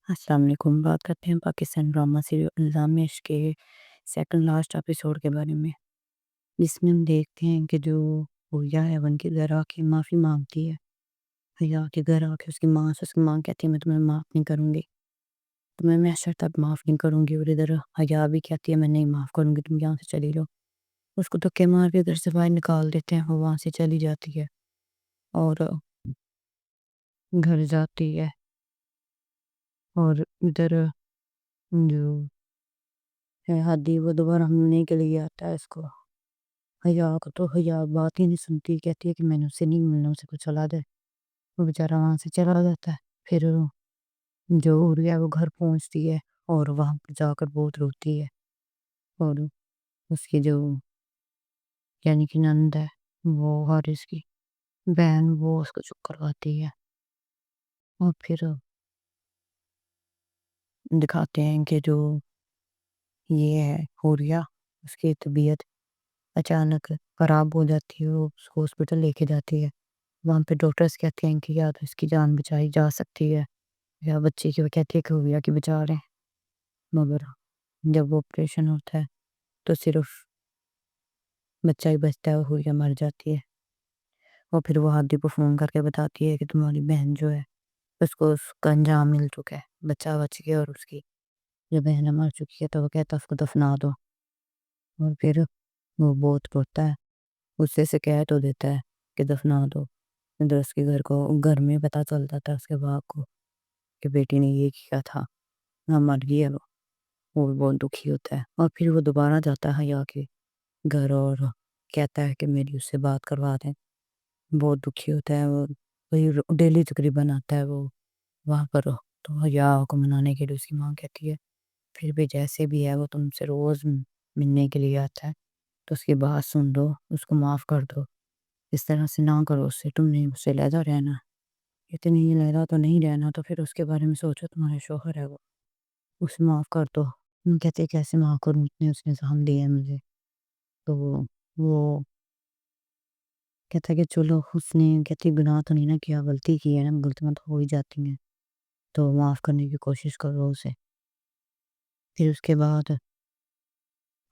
السلام علیکم، بات کرتے ہیں پاکستان ڈرامہ سیریل الزام عشق کے سیکنڈ لاسٹ ایپیسوڈ کے بارے میں، جس میں ہم دیکھتے ہیں کہ جو حیا ہے وہ ان کے گھر آ کے معافی مانگتی ہے۔ حیا کے گھر آ کے اس کی ماں سے اس کی ماں کہتی ہے میں تمہیں معاف نہیں کروں گی، تمہیں میں عشر تک معاف نہیں کروں گی، اور ادھر حیا بھی کہتی ہے میں نہیں معاف کروں گی، تم یہاں سے چلی جاؤ۔ اس کو دھکے مار کے گھر سے باہر نکال دیتے ہیں، وہ وہاں سے چلی جاتی ہے اور گھر جاتی ہے، اور ادھر جو ہے ہادی وہ دوبارہ ملنے کے لیے آتا ہے اس کو، حیا کو، تو حیا بات ہی نہیں سنتی، کہتی ہے کہ میں نے اسے نہیں ملنا، اسے کو چلا دے۔ وہ بیچارہ وہاں سے چلا جاتا ہے، پھر جو عریہ ہے وہ گھر پہنچتی ہے اور وہاں پر جا کر بہت روتی ہے، اور اس کی جو یعنی کہ نند ہے وہ حارث کی بہن وہ اس کو چپ کرواتی ہے، اور پھر دکھاتے ہیں کہ جو یہ ہے حوریہ، اس کی طبیعت اچانک خراب ہو جاتی ہے، وہ اس کو ہاسپٹل لے کے جاتی ہے، وہاں پہ ڈاکٹرز کہتے ہیں کہ یا تو اس کی جان بچائی جا سکتی ہے یا بچے کی، وہ کہتی ہے کہ حوریہ کی بچا رہے ہیں، مگر جب وہ آپریشن ہوتا ہے تو صرف بچہ ہی بچتا ہے، حوریہ مر جاتی ہے، اور پھر وہ ہادی کو فون کر کے بتاتی ہے کہ تمہاری بہن جو ہے اس کو اس کا انجام مل چکا ہے، بچہ بچ گیا، اور اس کی جو بہن مر چکی ہے، تو وہ کہتا ہے اس کو دفنا دو، اور پھر وہ بہت روتا ہے، اس سے شکایت ہو دیتا ہے کہ دفنا دو۔ ادھر اس کے گھر میں پتہ چل جاتا ہے اس کے باپ کو کہ بیٹی نے یہ کیا تھا، نہ مر گئی ہے وہ بھی بہت دکھی ہوتا ہے، اور پھر وہ دوبارہ جاتا ہے حیا کے گھر اور کہتا ہے کہ میری اس سے بات کروا دیں، بہت دکھی ہوتا ہے وہ، وہی ڈیلی تقریباً آتا ہے وہ وہاں پر، تو حیا کو منانے کے لیے اس کی ماں کہتی ہے پھر بھی جیسے بھی ہے وہ تم سے روز ملنے کے لیے آتا ہے، تو اس کی بات سن دو، اس کو معاف کر دو، اس طرح سے نہ کرو اس سے، تم نے اس سے علیحدہ رہنا، اتنی علیحدہ تو نہیں رہنا، تو پھر اس کے بارے میں سوچو، تمہارے شوہر ہے وہ، اسے معاف کر دو۔ ہم کہتے ہیں کیسے معاف کروں، اتنے اس نے زخم دیے ہیں مجھے، تو وہ کہتا ہے کہ چلو، اس نے کہتی گناہ تو نہیں نہ کیا، غلطی کی ہے نا، غلطیاں تو ہو ہی جاتی ہیں، تو معاف کرنے کی کوشش کرو اسے۔ پھر اس کے بعد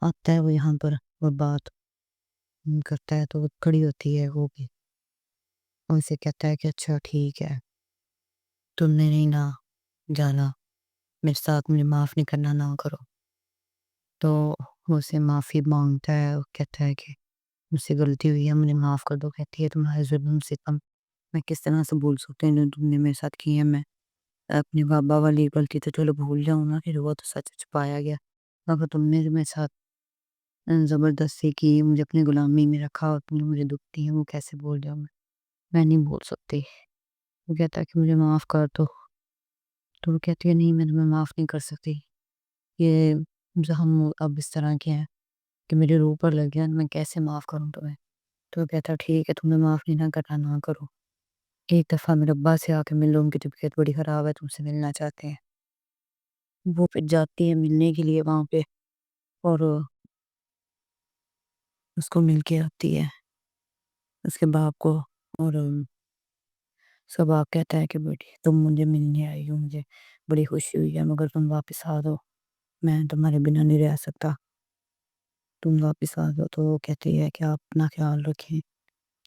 آتا ہے وہ یہاں پر اور بات کرتا ہے، تو وہ کھڑی ہوتی ہے وہ بھی، اور اسے کہتا ہے کہ اچھا ٹھیک ہے، تم نے نہیں نہ جانا میرے ساتھ، مجھے معاف نہیں کرنا، نہ کرو، تو وہ اسے معافی مانگتا ہے، وہ کہتا ہے کہ مجھ سے غلطی ہوئی ہے، مجھے معاف کر دو، کہتی ہے تمہارے ظلم ستم میں کس طرح سے بھول سکتے ہیں جو تم نے میرے ساتھ کی ہے، میں اپنی بابا والی غلطی تو چلو بھول جاؤں نا، پھر وہ تو سچ چھپایا گیا، اگر تم نے میرے ساتھ زبردستی کی، مجھے اپنی غلامی میں رکھا اور تم نے مجھے دکھ دی ہے، وہ کیسے بول جاؤں میں نہیں بول سکتی۔ وہ کہتا ہے کہ مجھے معاف کر دو، تو وہ کہتی ہے نہیں، میں تمہیں معاف نہیں کر سکتی، یہ زخم اب اس طرح کے ہیں کہ میرے روح پر لگ گیا، میں کیسے معاف کروں تمہیں؟ تو وہ کہتا ہے ٹھیک ہے، تمہیں معاف نہیں نہ کرنا، نہ کرو، ایک دفعہ میرے ابا سے آ کے ملو، ان کی طبیعت بڑی خراب ہے، تم سے ملنا چاہتے ہیں۔ وہ پھر جاتی ہے ملنے کے لیے وہاں پہ، اور اس کو مل کے آتی ہے اس کے باپ کو، اور اس کا باپ کہتا ہے کہ بیٹی تم مجھے ملنے آئی ہو، مجھے بڑی خوشی ہوئی ہے، مگر تم واپس آ دو، میں تمہارے بنا نہیں رہ سکتا، تم واپس آ دو۔ تو وہ کہتی ہے کہ آپ اپنا خیال رکھیں،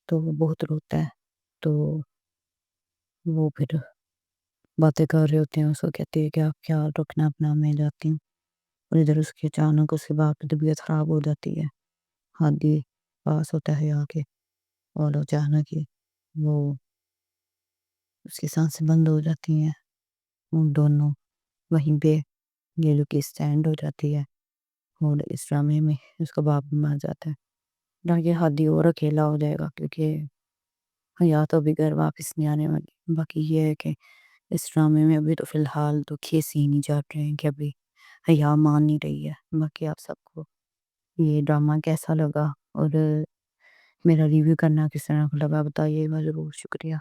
تو وہ بہت روتا ہے، تو وہ پھر باتیں کر رہے ہوتے ہیں، اس کو کہتی ہے کہ آپ خیال رکھنا اپنا، میں جاتی ہوں، اور ادھر اس کے اچانک اس کے باپ کی طبیعت خراب ہو جاتی ہے، ہادی پاس ہوتا ہے آ کے، اور اچانک ہی وہ اس کی سانسیں بند ہو جاتی ہیں، ان دونوں وہیں پہ یہ لوگ کی سٹینڈ ہو جاتی ہے، اور اس ڈرامے میں اس کا باپ بھی مر جاتا ہے، تاکہ ہادی اور اکیلا ہو جائے گا، کیونکہ حیا تو ابھی گھر واپس نہیں آنے والی۔ باقی یہ ہے کہ اس ڈرامے میں ابھی تو فی الحال تو یہ سین ہی چل رہے ہیں کہ ابھی حیا مان نہیں رہی ہے۔ باقی آپ سب کو یہ ڈرامہ کیسا لگا اور میرا ریویو کرنا کس طرح لگا بتائیے گا ضرور، شکریہ۔